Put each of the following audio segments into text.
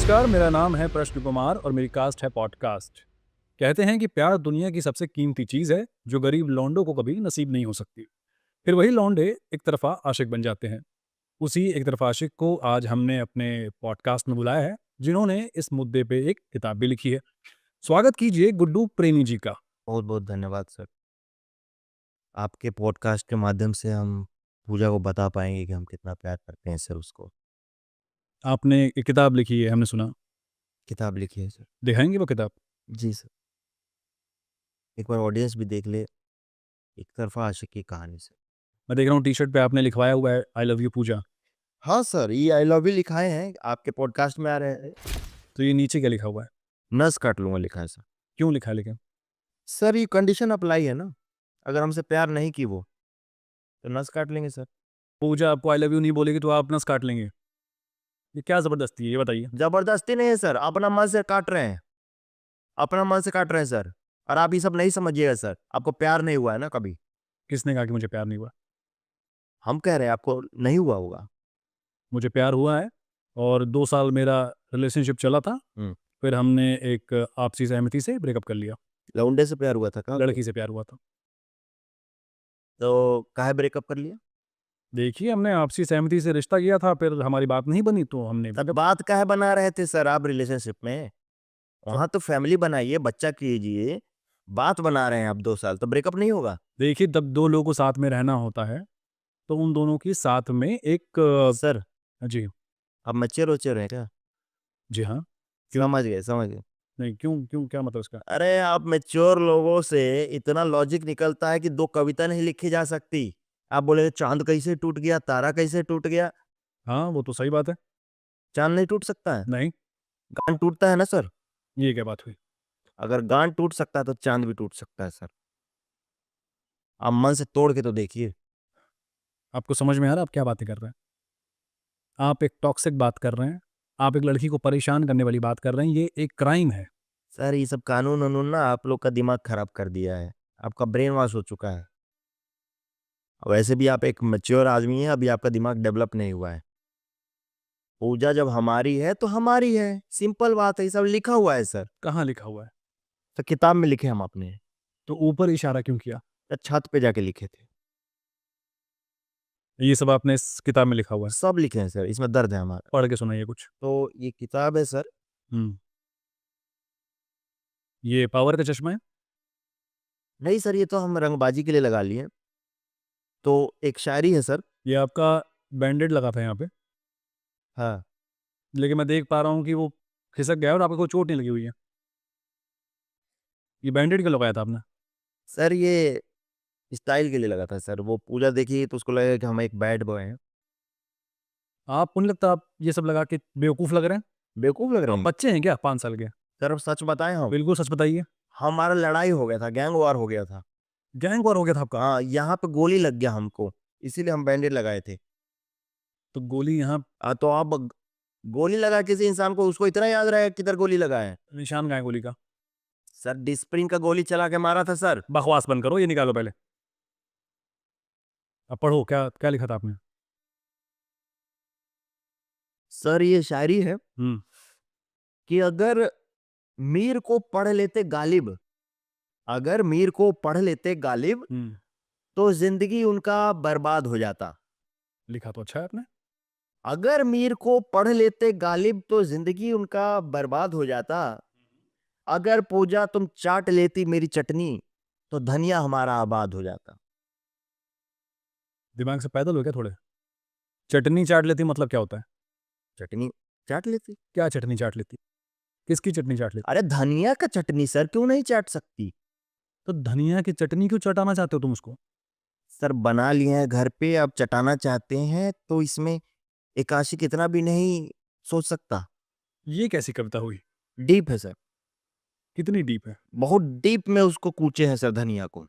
नमस्कार, मेरा नाम है प्रश्न कुमार और मेरी कास्ट है पॉडकास्ट। कहते हैं कि प्यार दुनिया की सबसे कीमती चीज़ है जो गरीब लौंडों को कभी नसीब नहीं हो सकती। फिर वही लौंडे एक तरफा आशिक बन जाते हैं। उसी एक तरफा आशिक को आज हमने अपने पॉडकास्ट में बुलाया है, जिन्होंने इस मुद्दे पे एक किताब भी लिखी है। स्वागत कीजिए गुड्डू प्रेमी जी का। बहुत बहुत धन्यवाद सर। आपके पॉडकास्ट के माध्यम से हम पूजा को बता पाएंगे कि हम कितना प्यार करते हैं सर उसको। आपने एक किताब लिखी है, हमने सुना। किताब लिखी है सर। दिखाएंगे वो किताब? जी सर, एक बार ऑडियंस भी देख ले। एक तरफा आशिक की कहानी सर। मैं देख रहा हूँ टी शर्ट पे आपने लिखवाया हुआ है आई लव यू पूजा। हाँ सर, ये आई लव यू लिखाए हैं, आपके पॉडकास्ट में आ रहे हैं। तो ये नीचे क्या लिखा हुआ है? नस काट लूंगा लिखा है सर। क्यों लिखा है लेकिन? सर ये कंडीशन अप्लाई है ना, अगर हमसे प्यार नहीं की वो तो नस काट लेंगे सर। पूजा आपको आई लव यू नहीं बोलेगी तो आप नस काट लेंगे? ये क्या ज़बरदस्ती है, ये बताइए। जबरदस्ती नहीं है सर, अपना मन से काट रहे हैं, अपना मन से काट रहे हैं सर। और आप ये सब नहीं समझिएगा सर, आपको प्यार नहीं हुआ है ना कभी। किसने कहा कि मुझे प्यार नहीं हुआ? हम कह रहे हैं आपको नहीं हुआ होगा। मुझे प्यार हुआ है और 2 साल मेरा रिलेशनशिप चला था। हम्म। फिर हमने एक आपसी सहमति से ब्रेकअप कर लिया। लौंडे से प्यार हुआ था कहाँ पे? लड़की से प्यार हुआ था। तो काहे ब्रेकअप कर लिया? देखिए, हमने आपसी सहमति से रिश्ता किया था, फिर हमारी बात नहीं बनी तो हमने तब ब्रेकअप। बात काहे बना रहे थे सर आप रिलेशनशिप में? तो वहाँ तो फैमिली बनाइए, बच्चा कीजिए, बात बना रहे हैं आप 2 साल, तो ब्रेकअप नहीं होगा? देखिए, जब 2 लोगों को साथ में रहना होता है, तो उन दोनों की साथ में एक सर, जी, आप मैच्योर-वैच्योर हैं क्या? जी हाँ। क्यों? समझ गए, समझ गए। नहीं, क्यों क्यों क्या मतलब इसका? अरे आप मैच्योर लोगों से इतना लॉजिक निकलता है कि 2 कविता नहीं लिखी जा सकती। आप बोले चाँद कैसे टूट गया, तारा कैसे टूट गया? हाँ, वो तो सही बात है। चाँद नहीं टूट सकता है? नहीं, गाँठ टूटता है ना सर? ये क्या बात हुई? अगर गाँठ टूट सकता है तो चाँद भी टूट सकता है सर। आप मन से तोड़ के तो देखिए। आपको समझ में आ रहा है आप क्या बातें कर रहे हैं? आप एक टॉक्सिक बात कर रहे हैं। आप एक लड़की को परेशान करने वाली बात कर रहे हैं, ये एक क्राइम है। सर ये सब कानून-वानून ना आप लोग का दिमाग खराब कर दिया है। आपका ब्रेन वॉश हो चुका है। वैसे भी आप एक मैच्योर आदमी हैं, अभी आपका दिमाग डेवलप नहीं हुआ है। पूजा जब हमारी है तो हमारी है, सिंपल बात है, ये सब लिखा हुआ है सर। कहाँ लिखा हुआ है? तो किताब में लिखे हम अपने, तो ऊपर इशारा क्यों किया? या छत पे जाके लिखे थे। ये सब आपने इस किताब में लिखा हुआ है। सब लिखे हैं सर, इसमें दर्द है हमारा। पढ़ के सुनाइए कुछ। तो ये किताब है सर। हुँ। ये पावर का चश्मा है? नहीं सर, ये तो हम रंगबाजी के लिए लगा लिए। तो एक शायरी है सर। ये आपका बैंडेड लगा था यहाँ पे, हाँ। लेकिन मैं देख पा रहा हूँ कि वो खिसक गया है और आपको कोई चोट नहीं लगी हुई है। ये बैंडेड क्यों लगाया था आपने? सर ये स्टाइल के लिए लगा था सर, वो पूजा देखी तो उसको लगेगा कि हम एक बैड बॉय हैं। आपको नहीं लगता आप ये सब लगा के बेवकूफ़ लग रहे हैं? बेवकूफ़ लग रहे आप हैं? बच्चे हैं क्या 5 साल के? सर अब सच बताएँ हम? बिल्कुल सच बताइए। हमारा लड़ाई हो गया था, गैंग वॉर हो गया था। गैंग वॉर हो गया था आपका? हाँ, यहाँ पे गोली लग गया हमको, इसीलिए हम बैंडेड लगाए थे। तो गोली यहाँ तो आप गोली लगा किसी इंसान को उसको इतना याद रहेगा किधर गोली लगा है? निशान कहाँ है गोली का? सर डिस्प्रिन का गोली चला के मारा था सर। बकवास बंद करो, ये निकालो पहले। अब पढ़ो क्या क्या लिखा था आपने? सर ये शायरी है हुँ, कि अगर मीर को पढ़ लेते गालिब, अगर मीर को पढ़ लेते गालिब, हुँ। तो ज़िंदगी उनका बर्बाद हो जाता। लिखा तो अच्छा है आपने। अगर मीर को पढ़ लेते गालिब तो ज़िंदगी उनका बर्बाद हो जाता। अगर पूजा तुम चाट लेती मेरी चटनी, तो धनिया हमारा आबाद हो जाता। दिमाग से पैदल हो क्या थोड़े? चटनी चाट लेती मतलब क्या होता है? चटनी चाट लेती? क्या चटनी चाट लेती? किसकी चटनी चाट लेती? अरे धनिया का चटनी सर, क्यों नहीं चाट सकती? तो धनिया की चटनी क्यों चटाना चाहते हो तुम उसको? सर बना लिए हैं घर पे, अब चटाना चाहते हैं तो इसमें एक आशिक इतना भी नहीं सोच सकता। ये कैसी कविता हुई? डीप है सर, कितनी डीप है? बहुत डीप में उसको कूचे हैं सर धनिया को।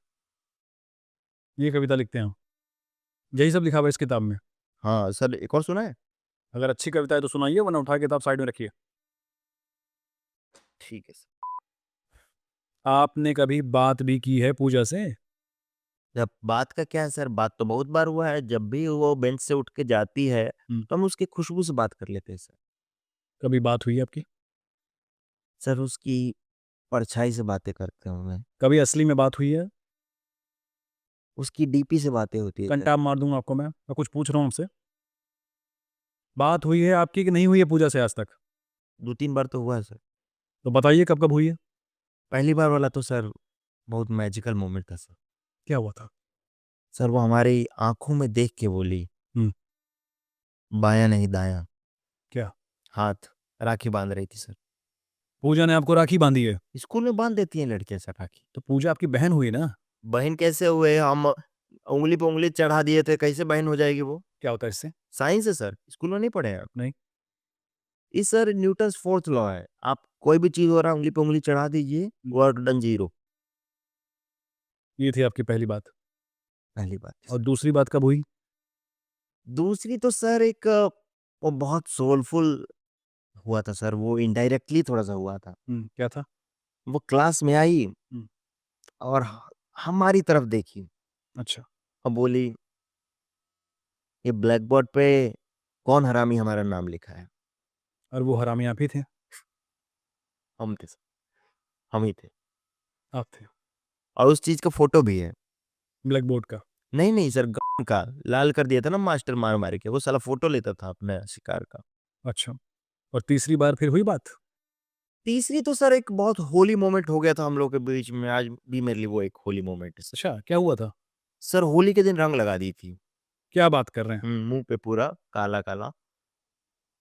ये कविता लिखते हैं हम। यही सब लिखा हुआ है इस किताब में। हाँ सर, एक और सुना है? अगर अच्छी कविता है तो सुनाइए, वरना उठा के किताब साइड में रखिए। ठीक है सर। आपने कभी बात भी की है पूजा से? जब बात का क्या है सर, बात तो बहुत बार हुआ है, जब भी वो बेंच से उठ के जाती है, हुँ। तो हम उसकी खुशबू से बात कर लेते हैं सर। कभी बात हुई है आपकी? सर उसकी परछाई से बातें करते हूँ मैं, कभी असली में बात हुई है? उसकी डीपी से बातें होती है सर। कंटाप मार दूंगा आपको मैं कुछ पूछ रहा हूँ आपसे। बात हुई है आपकी कि नहीं हुई है पूजा से आज तक? 2-3 बार तो हुआ है सर। तो बताइए कब कब हुई है? पहली बार वाला तो सर बहुत मैजिकल मोमेंट था सर। क्या हुआ था? सर वो हमारी आँखों में देख के बोली, हम्म, बायाँ नहीं दायाँ, क्या? हाथ राखी बाँध रही थी सर। पूजा ने आपको राखी बांधी है? स्कूल में बाँध देती हैं लड़कियाँ सर राखी। तो पूजा आपकी बहन हुई ना? बहन कैसे हुए? हम उँगली पे उँगली चढ़ा दिए थे, कैसे बहन हो जाएगी वो? क्या होता है इससे? साइंस है सर, स्कूल में नहीं पढ़े हैं आप? नहीं। ये सर न्यूटन्स 4th लॉ है। आप कोई भी चीज़ हो रहा है, उँगली पे उँगली चढ़ा दीजिए, वर्क डन 0। ये थी आपकी पहली बात। पहली बात है और सर। दूसरी बात कब हुई? दूसरी तो सर एक वो बहुत सोलफुल हुआ था सर, वो इनडायरेक्टली थोड़ा-सा हुआ था। क्या था? वो क्लास में आई हम्म, और हमारी तरफ देखी अच्छा। और बोली, "ये ब्लैक बोर्ड पे कौन हरामी हमारा नाम लिखा है?" और वो हरामी आप ही थे? हम थे सर, हम ही थे आप थे? और उस चीज़ का फ़ोटो भी है। ब्लैक बोर्ड का? नहीं, नहीं सर का लाल कर दिया था ना मास्टर मार-मार के, वो साला फ़ोटो लेता था अपने शिकार का। अच्छा। और तीसरी बार फिर हुई बात? तीसरी तो सर एक बहुत होली मोमेंट हो गया था हम लोग के बीच में, आज भी मेरे लिए वो एक होली मोमेंट है सर। अच्छा, क्या हुआ था? सर होली के दिन रंग लगा दी थी। क्या बात कर रहे हैं? मुँह पे पूरा काला-काला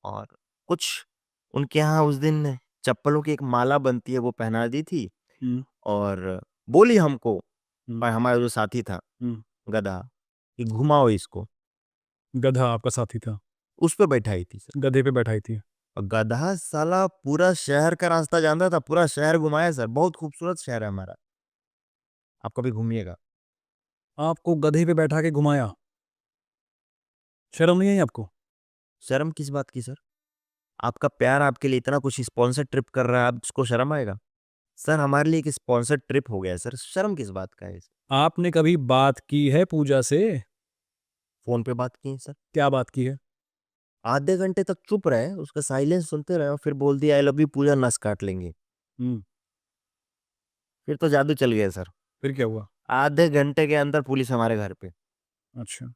और कुछ उनके यहाँ उस दिन चप्पलों की एक माला बनती है वो पहना दी थी हम्म, और बोली हमको हम्म, और हमारा जो साथी था हम्म। गधा कि घुमाओ इसको, गधा आपका साथी था? उस पे बैठाई थी सर। गधे पे बैठाई थी? और गधा साला पूरा शहर का रास्ता जानता था, पूरा शहर घुमाया सर, बहुत खूबसूरत शहर है हमारा। आप कभी घूमिएगा। आपको गधे पे बैठा के घुमाया? शर्म नहीं आई आपको? शर्म किस बात की सर? आपका प्यार आपके लिए इतना कुछ स्पॉन्सर ट्रिप कर रहा है, आपको शर्म आएगा? सर हमारे लिए एक स्पॉन्सर ट्रिप हो गया है सर, शर्म किस बात का है? आपने कभी बात की है पूजा से? फ़ोन पे बात की है सर। क्या बात की है? आधे घंटे तक चुप रहे, उसका साइलेंस सुनते रहे और फिर बोल दिया आई लव यू पूजा नस काट लेंगे। हम्म। फिर तो जादू चल गया सर। फिर क्या हुआ? आधे घंटे के अंदर पुलिस हमारे घर पे अच्छा।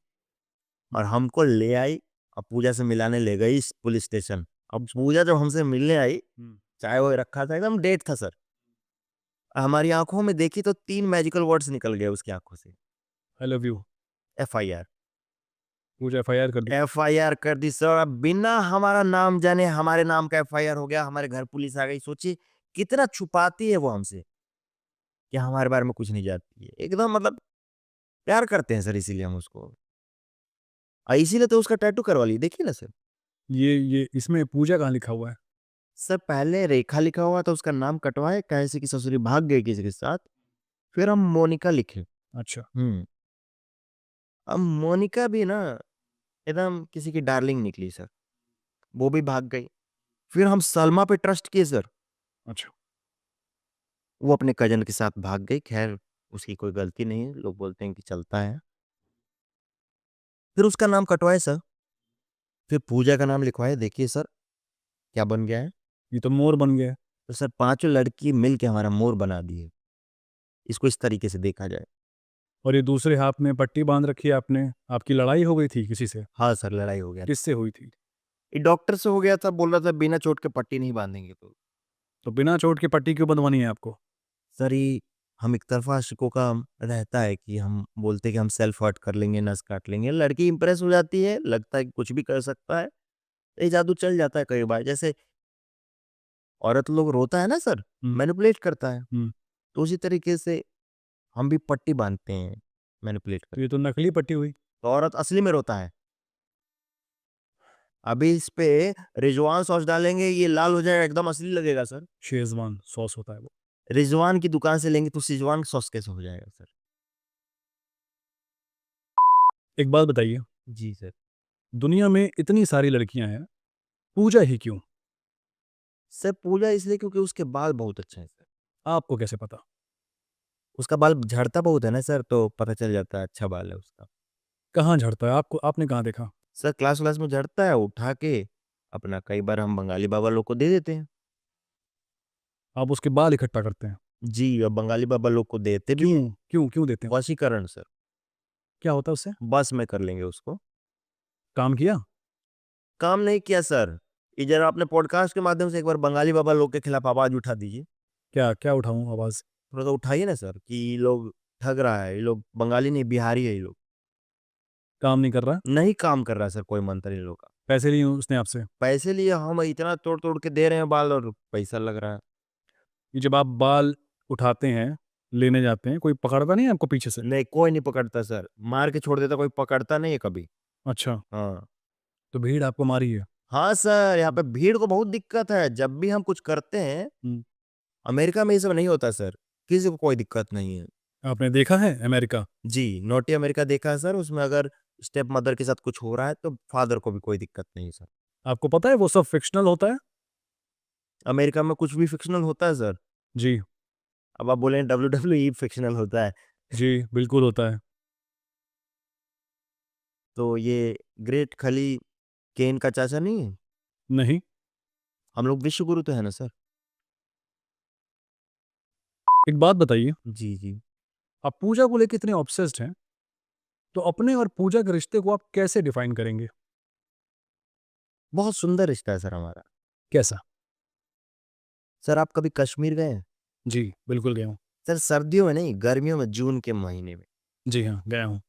और हमको ले आई और पूजा से मिलाने ले गई इस पुलिस स्टेशन। अब पूजा जब हमसे मिलने आई, चाय वाय रखा था, एकदम डेट था सर। हमारी आँखों में देखी तो 3 मैजिकल वर्ड्स निकल गए उसकी आँखों से, I love you. FIR. Pooja FIR कर दी? एफआईआर कर दी सर, अब बिना हमारा नाम जाने हमारे नाम का एफआईआर हो गया, हमारे घर पुलिस आ गई। सोचिए कितना छुपाती है वो हमसे, कि हमारे बारे में कुछ नहीं जानती है। एकदम मतलब प्यार करते हैं सर इसीलिए हम उसको। इसीलिए तो उसका टैटू करवा ली, देखिए ना सर। ये इसमें पूजा कहाँ लिखा हुआ है? सर पहले रेखा लिखा हुआ था, उसका नाम कटवाए, कैसे कि ससुरी भाग गई किसी के साथ, फिर हम मोनिका लिखे। अच्छा। हुँ। अब मोनिका भी ना एकदम किसी की डार्लिंग निकली सर, वो भी भाग गई। फिर हम सलमा पे ट्रस्ट किए सर, अच्छा। वो अपने कज़न के साथ भाग गई, ख़ैर उसकी कोई गलती नहीं है, लोग बोलते हैं कि चलता है। फिर उसका नाम कटवाए सर, फिर पूजा का नाम लिखवाए, देखिए सर क्या बन गया है। ये तो मोर बन गया। तो सर पाँचों लड़की मिल के हमारा मोर बना दिए, इसको इस तरीके से देखा जाए। और ये दूसरे हाथ में पट्टी बांध रखी है आपने। आपकी लड़ाई हो गई थी किसी से? हाँ सर, लड़ाई हो गया। किससे हुई थी? ये डॉक्टर से हो गया था, बोल रहा था बिना चोट के पट्टी नहीं बाँधेंगे तो। तो बिना चोट की पट्टी क्यों बंधवानी है आपको? सर ये हम एक तरफ़ा आशिकों का रहता है कि हम बोलते हैं कि हम सेल्फ हर्ट कर लेंगे, नस काट लेंगे। लड़की इम्प्रेस हो जाती है, लगता है कि कुछ भी कर सकता है। ये जादू चल जाता है कई बार। जैसे औरत लोग रोता है ना सर, हम्म, मैनिपुलेट करता है। हम्म। तो उसी तरीके से हम भी पट्टी बाँधते हैं, मैनिपुलेट तो करके। ये तो नकली पट्टी हुई। तो औरत असली में रोता है। अभी इस पे रिजवान सॉस डालेंगे, ये लाल हो जाएगा, एकदम असली लगेगा सर। शेजवान सॉस होता है वो। रिजवान की दुकान से लेंगे तो सिजवान सॉस कैसे हो जाएगा सर? एक बात बताइए, जी सर। दुनिया में इतनी सारी लड़कियां हैं, पूजा ही क्यों? सर पूजा इसलिए क्योंकि उसके बाल बहुत अच्छे हैं सर। आपको कैसे पता? उसका बाल झड़ता बहुत है ना सर, तो पता चल जाता है अच्छा बाल है उसका। कहाँ झड़ता है? आपको आपने कहाँ देखा? सर क्लास व्लास में झड़ता है, उठा के अपना कई बार हम बंगाली बाबा लोग को दे देते हैं। आप उसके बाल इकट्ठा करते हैं? जी, अब बंगाली बाबा लोग को देते भी हैं। क्यों देते हैं? वशीकरण सर, क्या होता है उससे? बस में कर लेंगे उसको। काम किया? काम नहीं किया सर, ये जरा अपने पॉडकास्ट के माध्यम से एक बार बंगाली बाबा लोग के खिलाफ आवाज उठा दीजिए। क्या उठाऊं आवाज? थोड़ा सा उठाइए ना सर, कि ये लोग ठग रहा है, ये लोग बंगाली नहीं बिहारी है, ये लोग काम नहीं कर रहा? नहीं काम कर रहा है सर कोई मंत्री लोग का। पैसे लिए उसने आपसे? पैसे लिए हम इतना तोड़ तोड़ के दे रहे हैं बाल और पैसा लग रहा है। ये जब आप बाल उठाते हैं, लेने जाते हैं, कोई पकड़ता नहीं है आपको पीछे से? नहीं, कोई नहीं पकड़ता सर, मार के छोड़ देता, कोई पकड़ता नहीं है कभी। अच्छा, हाँ तो भीड़ आपको मारी है? हाँ सर, यहाँ पे भीड़ को बहुत दिक्कत है जब भी हम कुछ करते हैं। हम्म। अमेरिका में ये सब नहीं होता सर, किसी को कोई दिक्कत नहीं है। आपने देखा है अमेरिका? जी, नोटी अमेरिका देखा है सर, उसमें अगर स्टेप मदर के साथ कुछ हो रहा है तो फादर को भी कोई दिक्कत नहीं है सर। आपको पता है वो सब फिक्शनल होता है? अमेरिका में कुछ भी फिक्शनल होता है सर। जी। अब आप बोले WWE फिक्शनल होता है, जी, बिल्कुल होता है। तो ये ग्रेट खली केन का चाचा नहीं है? नहीं। हम लोग विश्व गुरु तो है ना सर। एक बात बताइए, जी जी। आप पूजा को लेकर इतने ऑब्सेस्ड हैं, तो अपने और पूजा के रिश्ते को आप कैसे डिफाइन करेंगे? बहुत सुंदर रिश्ता है सर हमारा। कैसा? सर आप कभी कश्मीर गए हैं? जी, बिल्कुल गया हूँ। सर सर्दियों में नहीं, गर्मियों में, जून के महीने में जी हाँ, गया हूँ।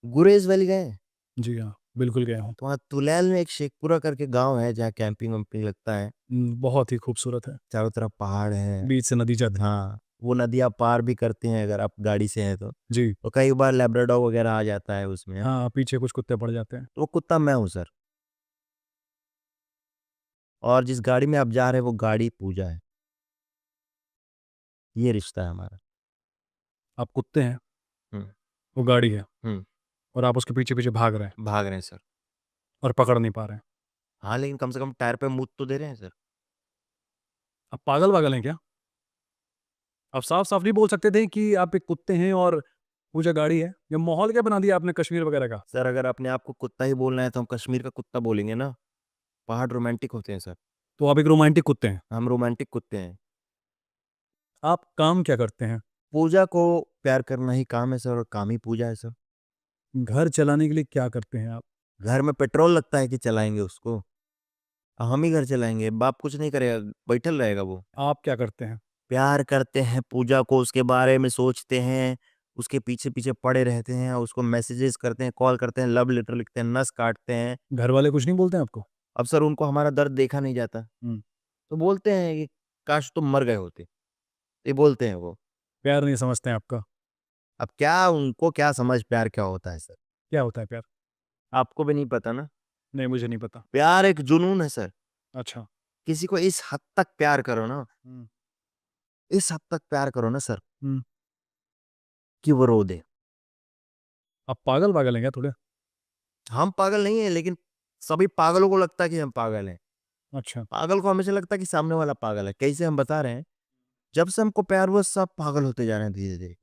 गुरेज वैली गए हैं? जी हाँ, बिल्कुल गया हूँ। तो वहाँ तुलैल में एक शेखपुरा करके गांव है जहाँ कैंपिंग वैम्पिंग लगता है। बहुत ही खूबसूरत है। चारों तरफ पहाड़ है। बीच से नदी जाती है। हाँ, वो नदी आप पार भी करते हैं अगर आप गाड़ी से हैं तो। जी। तो कई बार लैब्राडोर वगैरह आ जाता है उसमें। हाँ, पीछे कुछ कुत्ते पड़ जाते हैं। तो वो कुत्ता मैं हूँ सर, और जिस गाड़ी में आप जा रहे हैं वो गाड़ी पूजा है। ये रिश्ता है हमारा। आप कुत्ते हैं, हम्म वो गाड़ी है, हम्म और आप उसके पीछे पीछे भाग रहे हैं भाग रहे हैं सर। और पकड़ नहीं पा रहे हैं। हाँ, लेकिन कम से कम टायर पे मुँह तो दे रहे हैं सर। आप पागल वागल हैं क्या? आप साफ साफ नहीं बोल सकते थे कि आप एक कुत्ते हैं और पूजा गाड़ी है? ये माहौल क्या बना दिया आपने कश्मीर वगैरह का? सर अगर अपने आप को कुत्ता ही बोलना है तो हम कश्मीर का कुत्ता बोलेंगे ना। पहाड़ रोमांटिक होते हैं सर, तो आप एक रोमांटिक कुत्ते हैं। हम रोमांटिक कुत्ते हैं। आप काम क्या करते हैं? पूजा को प्यार करना ही काम है सर, और काम ही पूजा है सर। घर चलाने के लिए क्या करते हैं आप? घर में पेट्रोल लगता है कि चलाएंगे उसको? हम ही घर चलाएंगे, बाप कुछ नहीं करेगा, बैठल रहेगा वो। आप क्या करते हैं? प्यार करते हैं पूजा को, उसके बारे में सोचते हैं, उसके पीछे पीछे पड़े रहते हैं, उसको मैसेजेस करते हैं, कॉल करते हैं, लव लेटर लिखते हैं, नस काटते हैं। घर वाले कुछ नहीं बोलते हैं आपको? अब सर उनको हमारा दर्द देखा नहीं जाता, हम्म। तो बोलते हैं कि काश तुम मर गए होते, ये बोलते हैं वो। प्यार नहीं समझते हैं आपका? अब क्या उनको क्या समझ प्यार क्या होता है सर? क्या होता है प्यार? आपको भी नहीं पता ना। नहीं, मुझे नहीं पता। प्यार एक जुनून है सर। अच्छा। किसी को इस हद तक प्यार करो ना, हम्म। इस हद तक प्यार करो ना सर, हम्म। कि वो रो दे। आप पागल वागल हैं क्या थोड़े? हम पागल नहीं है, लेकिन सभी पागलों को लगता है कि हम पागल हैं। अच्छा। पागल को हमेशा लगता है कि सामने वाला पागल है। कैसे हम बता रहे हैं, जब से हमको प्यार हुआ सब पागल होते जा रहे हैं धीरे धीरे।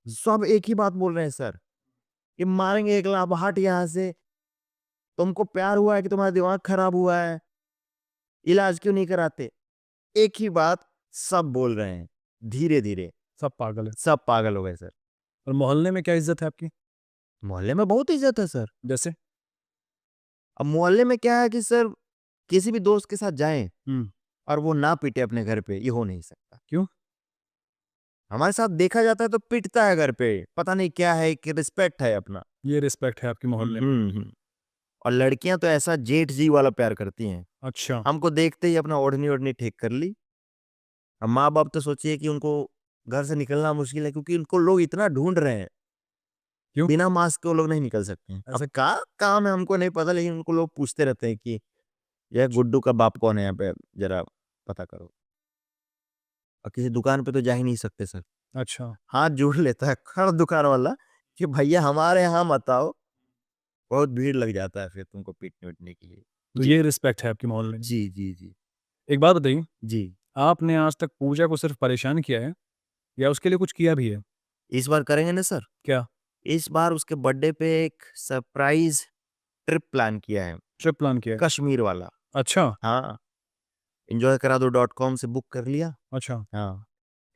सब एक ही बात बोल रहे हैं सर, कि मारेंगे एक लाभ हट यहाँ से, तुमको प्यार हुआ है कि तुम्हारा दिमाग खराब हुआ है, इलाज क्यों नहीं कराते? एक ही बात सब बोल रहे हैं धीरे धीरे। सब पागल है। सब पागल हो गए सर। और मोहल्ले में क्या इज्जत है आपकी? मोहल्ले में बहुत इज्जत है सर। जैसे? अब मोहल्ले में क्या है कि सर, किसी भी दोस्त के साथ जाएं हम्म। और वो ना पीटे अपने घर पे, ये हो नहीं सकता। क्यों? हमारे साथ देखा जाता है तो पिटता है घर पे, पता नहीं क्या है कि रिस्पेक्ट है अपना। ये रिस्पेक्ट है आपके मोहल्ले में? और लड़कियां तो ऐसा जेठ जी वाला प्यार करती हैं, अच्छा। हमको देखते ही अपना ओढ़नी ओढ़नी ठीक कर ली। अब माँ बाप तो सोचिए कि उनको घर से निकलना मुश्किल है, क्योंकि उनको लोग इतना ढूंढ रहे हैं। क्यों? बिना मास्क के वो लोग नहीं निकल सकते हैं। ऐसा? अब का काम है हमको नहीं पता, लेकिन उनको लोग पूछते रहते हैं कि यह गुड्डू का बाप कौन है, यहाँ पे जरा पता करो। और किसी दुकान पे तो जा ही नहीं सकते सर, अच्छा। हाथ जोड़ लेता है खड़ दुकान वाला कि भैया हमारे यहाँ मत आओ, बहुत भीड़ लग जाता है फिर तुमको पीटने वीटने के लिए। तो जी ये रिस्पेक्ट है आपके मोहल्ले में? जी जी जी एक बात बताइए, जी। आपने आज तक पूजा को सिर्फ परेशान किया है या उसके लिए कुछ किया भी है? इस बार करेंगे ना सर, क्या? इस बार उसके बर्थडे पे एक सरप्राइज ट्रिप प्लान किया है, ट्रिप प्लान किया है? कश्मीर वाला। अच्छा हाँ, enjoykara2.com से बुक कर लिया। अच्छा। हाँ,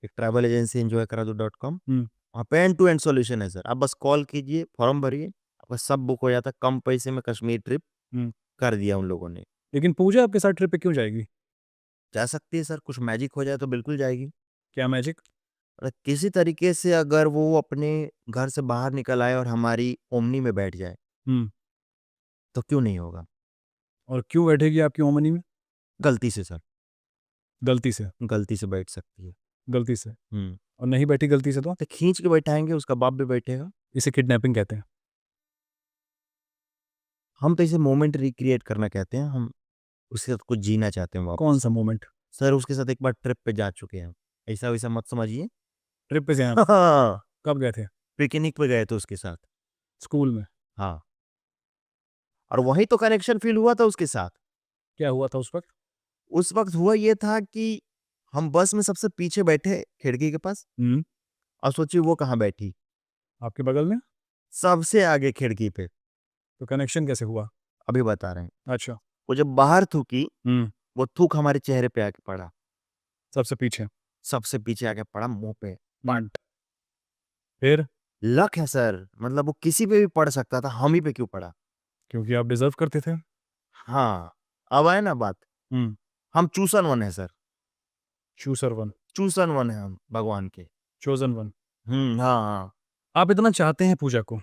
एक ट्रैवल एजेंसी enjoykara2.com, हम्म। वहाँ पे एंड टू एंड सॉल्यूशन है सर। आप बस कॉल कीजिए, फॉर्म भरिए, आपका सब बुक हो जाता है। कम पैसे में कश्मीर ट्रिप हम्म। कर दिया उन लोगों ने। लेकिन पूजा आपके साथ ट्रिप पे क्यों जाएगी? जा सकती है सर, कुछ मैजिक हो जाए तो बिल्कुल जाएगी। क्या मैजिक? किसी तरीके से अगर वो अपने घर से बाहर निकल आए और हमारी ओमनी में बैठ जाए, हम्म। तो क्यों नहीं होगा? और क्यों बैठेगी आपकी ओमनी में? गलती से सर, गलती से? गलती से बैठ सकती है। गलती से? हुँ, और नहीं बैठी गलती से तो? तो खींच के बैठाएँगे, उसका बाप भी बैठेगा। इसे किडनैपिंग कहते हैं। हम तो इसे मोमेंट रिक्रिएट करना कहते हैं, हम उसके साथ कुछ जीना चाहते हैं कौन वापस। सा मोमेंट? सर उसके साथ एक बार ट्रिप पे जा चुके हैं हम, ऐसा-वैसा मत समझिए। ट्रिप पे गए आप? हाँ, कब गए थे? पिकनिक पे गए थे उसके साथ। स्कूल में? हाँ, और वहीं तो कनेक्शन फ़ील हुआ था उसके साथ। क्या हुआ था उस वक्त? उस वक़्त हुआ ये था कि हम बस में सबसे पीछे बैठे खिड़की के पास, हम्म। और सोचिए वो कहाँ बैठी? आपके बगल में? सबसे आगे खिड़की पे। तो कनेक्शन कैसे हुआ? अभी बता रहे हैं। अच्छा। वो जब बाहर थूकी, हम्म। वो थूक हमारे चेहरे पे आके पड़ा। सबसे पीछे? सबसे पीछे आके पड़ा मुँह पे। हम्म। फिर? लक है सर, मतलब वो किसी पे भी पड़ सकता था, हम ही पे क्यों पड़ा? क्योंकि आप डिजर्व करते थे। हाँ, अब आए ना बात, हम्म। हम चूसन वन है सर, चूसर वन? चूसन वन है हम भगवान के। Chosen one? हाँ, हाँ। आप इतना चाहते हैं पूजा को,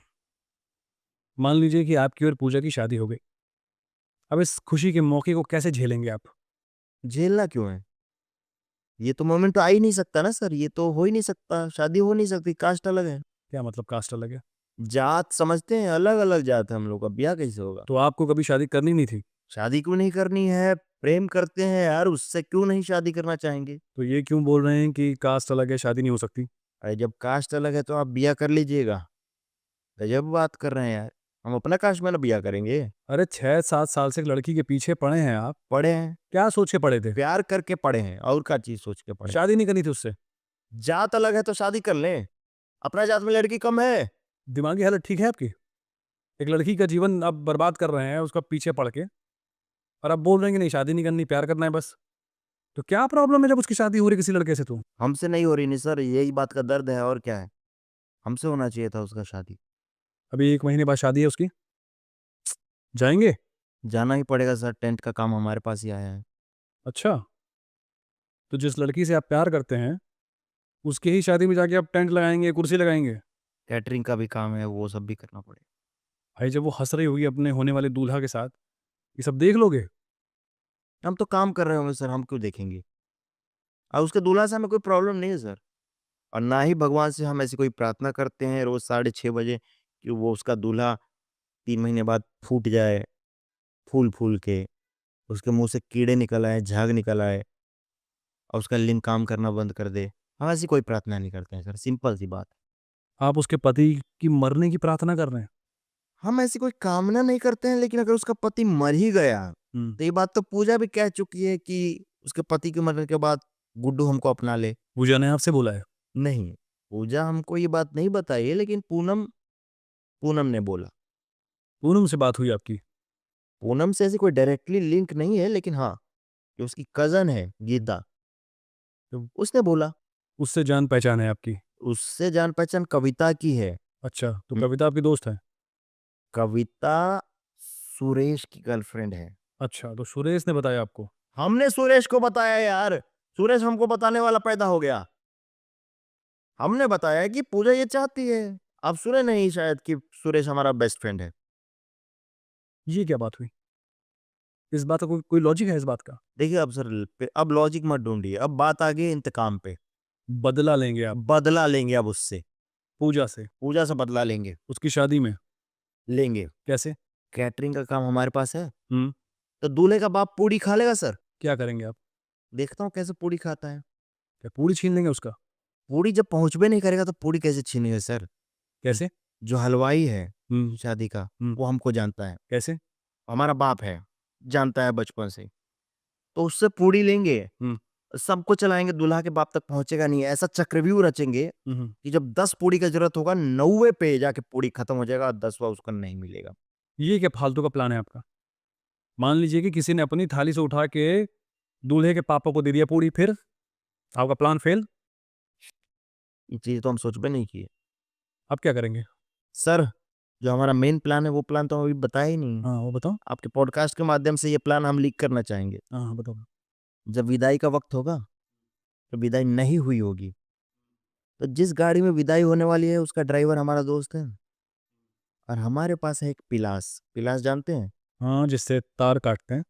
मान लीजिए कि आपकी और पूजा की शादी हो गई, अब इस खुशी के मौके को कैसे झेलेंगे आप? झेलना क्यों है? ये तो मोमेंट तो आ ही नहीं सकता ना सर, ये तो हो ही नहीं सकता, शादी हो नहीं सकती, कास्ट अलग है। क्या मतलब कास्ट अलग है? जात समझते हैं, अलग-अलग जात है हम लोग का, ब्याह कैसे होगा? तो आपको कभी शादी करनी नहीं थी? शादी क्यों नहीं करनी है? प्रेम करते हैं यार, उससे क्यों नहीं शादी करना चाहेंगे? तो ये क्यों बोल रहे हैं कि कास्ट अलग है, शादी नहीं हो सकती? अरे जब कास्ट अलग है तो आप ब्याह कर लीजिएगा। गजब बात कर रहे हैं यार, हम अपना कास्ट में ना ब्याह करेंगे। अरे 6-7 साल से एक लड़की के पीछे पड़े हैं आप, पढ़े हैं, क्या सोच के पड़े थे? प्यार करके पढ़े हैं, और क्या चीज़ सोच के पढ़े हैं। शादी नहीं करनी थी उससे? जात अलग है तो शादी कर लें, अपना जात में लड़की कम है। दिमागी हालत ठीक है आपकी? एक लड़की का जीवन आप बर्बाद कर रहे हैं उसका पीछे पड़ के, और आप बोल रहे हैं कि नहीं शादी नहीं करनी, प्यार करना है बस। तो क्या प्रॉब्लम है जब उसकी शादी हो रही किसी लड़के से तो? हमसे नहीं हो रही नहीं सर, यही बात का दर्द है और क्या है। हमसे होना चाहिए था उसका शादी। अभी 1 महीने बाद शादी है उसकी, जाएँगे? जाना ही पड़ेगा सर, टेंट का काम हमारे पास ही आया है। अच्छा, तो जिस लड़की से आप प्यार करते हैं, उसकी ही शादी में जाके आप टेंट लगाएँगे, कुर्सी लगाएँगे? कैटरिंग का भी काम है, वो सब भी करना पड़ेगा। भाई जब वो हँस रही होगी अपने होने वाले दूल्हा के साथ, ये सब देख लोगे? हम तो काम कर रहे होंगे सर, हम क्यों देखेंगे? और उसके दूल्हा से हमें कोई प्रॉब्लम नहीं है सर, और ना ही भगवान से हम ऐसी कोई प्रार्थना करते हैं रोज़ 6:30 बजे कि वो उसका दूल्हा 3 महीने बाद फूट जाए, फूल-फूल के, उसके मुँह से कीड़े निकल आएँ, झाग निकल आए और उसका लिंग काम करना बंद कर दे। हम ऐसी कोई प्रार्थना नहीं करते हैं सर, सिंपल सी बात है। आप उसके पति की मरने की प्रार्थना कर रहे हैं? हम ऐसी कोई कामना नहीं करते हैं, लेकिन अगर उसका पति मर ही गया, हुँ। तो ये बात तो पूजा भी कह चुकी है कि उसके पति के मरने के बाद गुड्डू हमको अपना ले। पूजा ने आपसे बोला है? नहीं, पूजा हमको ये बात नहीं बताई है, लेकिन पूनम पूनम ने बोला। पूनम से बात हुई आपकी? पूनम से ऐसी कोई डायरेक्टली लिंक नहीं है, लेकिन हाँ, जो उसकी कज़न है गीता, तो उसने बोला। उससे जान-पहचान है आपकी? उससे जान-पहचान कविता की है। अच्छा, तो हुँ, कविता आपकी दोस्त है? कविता सुरेश की गर्लफ्रेंड है। अच्छा, तो सुरेश ने बताया आपको? हमने सुरेश को बताया यार, सुरेश हमको बताने वाला पैदा हो गया। हमने बताया कि पूजा ये चाहती है। आप सुने नहीं शायद कि सुरेश हमारा बेस्ट फ्रेंड है। ये क्या बात हुई? इस बात का कोई कोई लॉजिक है इस बात का? देखिए अब सर अब लॉजिक मत ढूँढिए, अब बात आ गई इंतकाम पे। बदला लेंगे आप बदला लेंगे अब उससे, पूजा से, पूजा से बदला लेंगे, उसकी शादी में? लेंगे। कैसे? कैटरिंग का काम हमारे पास है, हुँ। तो दूल्हे का बाप पूड़ी खा लेगा सर। क्या करेंगे आप? देखता हूँ कैसे पूड़ी खाता है। क्या पूरी छीन लेंगे उसका? पूड़ी जब पहुँचबे नहीं करेगा तो पूड़ी कैसे छीनेगा सर? ज कैसे? जो हलवाई है हुँ। शादी का, हुँ। वो हमको जानता है। कैसे? हमारा बाप है, जानता है बचपन से। तो उससे पूड़ी लेंगे, हुँ। सबको चलाएँगे, दूल्हा के बाप तक पहुँचेगा नहीं। ऐसा चक्रव्यूह रचेंगे हुँ, हुँ। कि जब 10 पूड़ी का ज़रूरत होगा, 90वें पे जाके पूड़ी खत्म हो जाएगा और 10वां उसको नहीं मिलेगा। ये क्या फालतू का प्लान है आपका? मान लीजिए कि किसी ने अपनी थाली से उठा के दूल्हे के पापा को दे दिया पूरी, फिर आपका प्लान फेल। ये चीज़ तो हम सोच भी नहीं किए अब क्या करेंगे? सर। जो हमारा मेन प्लान है वो प्लान तो हम अभी बताया ही नहीं। हाँ, वो बताओ। आपके पॉडकास्ट के माध्यम से ये प्लान हम लीक करना चाहेंगे। हाँ, बताओ। जब विदाई का वक्त होगा, तो विदाई नहीं हुई होगी, तो जिस गाड़ी में विदाई होने वाली है उसका ड्राइवर हमारा दोस्त है, और हमारे पास है एक पिलास। पिलास जानते हैं? हाँ, जिससे तार काटते हैं।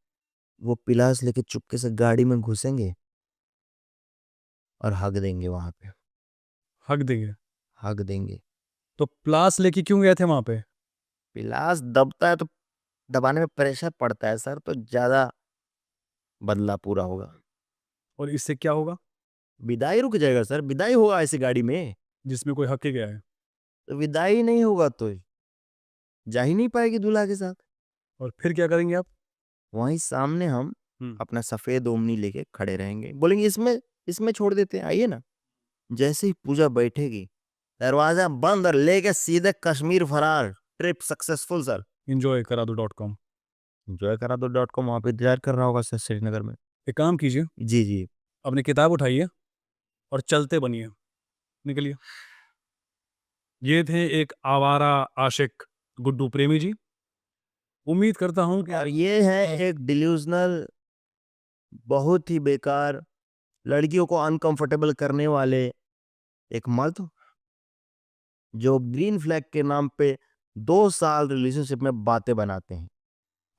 वो पिलास लेके चुपके से गाड़ी में घुसेंगे और हग देंगे वहां पे। हक देंगे? हग देंगे। तो प्लास लेके क्यों गए थे वहां पे? पिलास दबता है तो दबाने में प्रेशर पड़ता है सर, तो ज्यादा बदला पूरा होगा। और इससे क्या होगा? विदाई रुक जाएगा सर। विदाई होगा ऐसी गाड़ी में जिसमें कोई हक के गया है। तो विदाई नहीं होगा तो जा ही नहीं पाएगी दूल्हा के साथ। और फिर क्या करेंगे आप? वहीं सामने हम हम्म। अपना सफेद ओमनी लेके खड़े रहेंगे, बोलेंगे इसमें इसमें छोड़ देते हैं, आइए ना। जैसे ही पूजा बैठेगी, दरवाजा बंद और लेके सीधे कश्मीर फरार। Trip successful sir. enjoykaraado.com। Enjoy करा दो .com वहाँ पे इंतजार कर रहा होगा सर श्रीनगर में। एक काम कीजिए, जी जी। अपनी किताब उठाइए और चलते बनिए, निकलिए। ये थे एक आवारा आशिक गुड्डू प्रेमी जी। उम्मीद करता हूँ कि और ये है एक डिल्यूजनल, बहुत ही बेकार, लड़कियों को अनकंफर्टेबल करने वाले एक मर्द, जो ग्रीन फ्लैग के नाम पे 2 साल रिलेशनशिप में बातें बनाते हैं।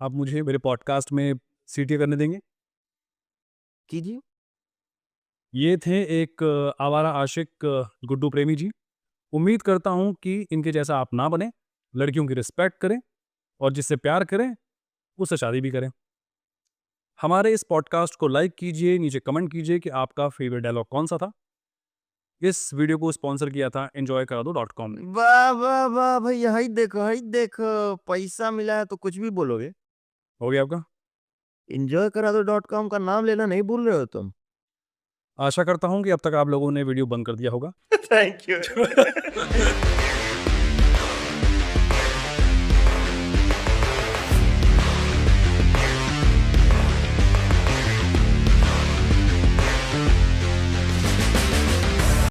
आप मुझे मेरे पॉडकास्ट में सीटी करने देंगे। कीजिए। ये थे एक आवारा आशिक गुड्डू प्रेमी जी। उम्मीद करता हूँ कि इनके जैसा आप ना बने, लड़कियों की रिस्पेक्ट करें और जिससे प्यार करें उससे शादी भी करें। हमारे इस पॉडकास्ट को लाइक कीजिए, नीचे कमेंट कीजिए कि आपका फेवरेट डायलॉग कौन सा था। इस वीडियो को स्पॉन्सर किया था enjoykaraado.com ने। वाह वाह वाह भैया, हाई देखो, पैसा मिला है तो कुछ भी बोलोगे। हो गया आपका? एंजॉय करा दो .com का नाम लेना नहीं भूल रहे हो तुम। आशा करता हूँ कि अब तक आप लोगों ने वीडियो बंद कर दिया होगा। Thank you.